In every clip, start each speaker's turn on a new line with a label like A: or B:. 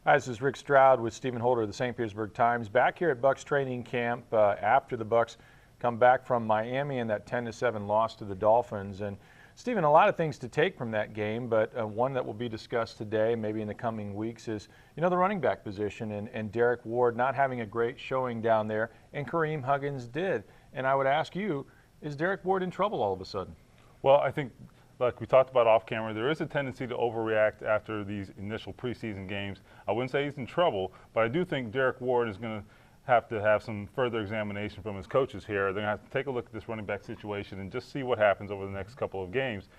A: Hi, this is Rick Stroud with Stephen Holder of the St. Petersburg Times, back here at Bucs training camp after the Bucs come back from Miami and that 10-7 loss to the Dolphins. And Stephen, a lot of things to take from that game, but one that will be discussed today, maybe in the coming weeks, is the running back position and Derrick Ward not having a great showing down there, and Kareem Huggins did. And I would ask you, is Derrick Ward in trouble all of a sudden?
B: Well, I think, like we talked about off camera, there is a tendency to overreact after these initial preseason games. I wouldn't say he's in trouble, but I do think Derrick Ward is going to have some further examination from his coaches here. They're going to have to take a look at this running back situation and just see what happens over the next couple of games.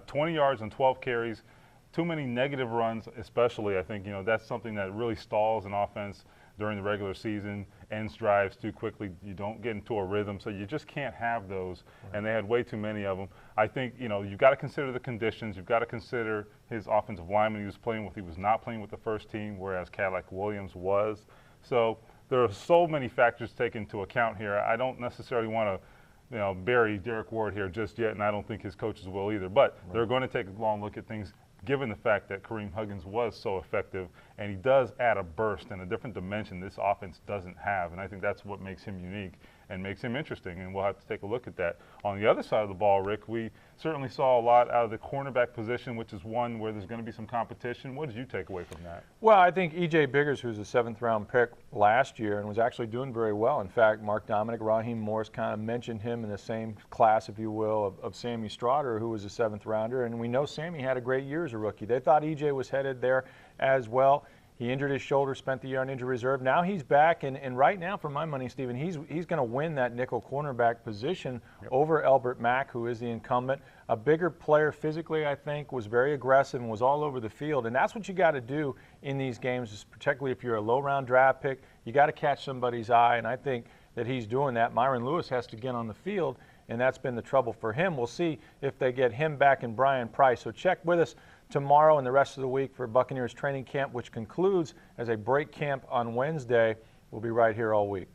B: 20 yards on 12 carries, too many negative runs especially. I think, that's something that really stalls an offense during the regular season, ends drives too quickly. You don't get into a rhythm, so you just can't have those. Right. And they had way too many of them. I think, you've got to consider the conditions. You've got to consider his offensive lineman he was playing with. He was not playing with the first team, whereas Cadillac Williams was. So there are so many factors taken into account here. I don't necessarily want to bury Derrick Ward here just yet, and I don't think his coaches will either. But right. They're going to take a long look at things, given the fact that Kareem Huggins was so effective, and he does add a burst and a different dimension this offense doesn't have, and I think that's what makes him unique and makes him interesting, and we'll have to take a look at that. On the other side of the ball, Rick, we certainly saw a lot out of the cornerback position, which is one where there's going to be some competition. What did you take away from that? Well,
A: I think E.J. Biggers, who's a seventh-round pick last year and was actually doing very well. In fact, Mark Dominic, Raheem Morris kind of mentioned him in the same class, if you will, of Sammy Strouder, who was a seventh-rounder, and we know Sammy had a great year as a rookie. They thought E.J. was headed there as well. He injured his shoulder, spent the year on injury reserve. Now he's back, and right now, for my money, Stephen, he's going to win that nickel cornerback position over Albert Mack, who is the incumbent. A bigger player physically, I think, was very aggressive and was all over the field. And that's what you got to do in these games, particularly if you're a low-round draft pick. You got to catch somebody's eye, and I think that he's doing that. Myron Lewis has to get on the field, and that's been the trouble for him. We'll see if they get him back and Brian Price. So check with us tomorrow and the rest of the week for Buccaneers training camp, which concludes as a break camp on Wednesday. We'll be right here all week.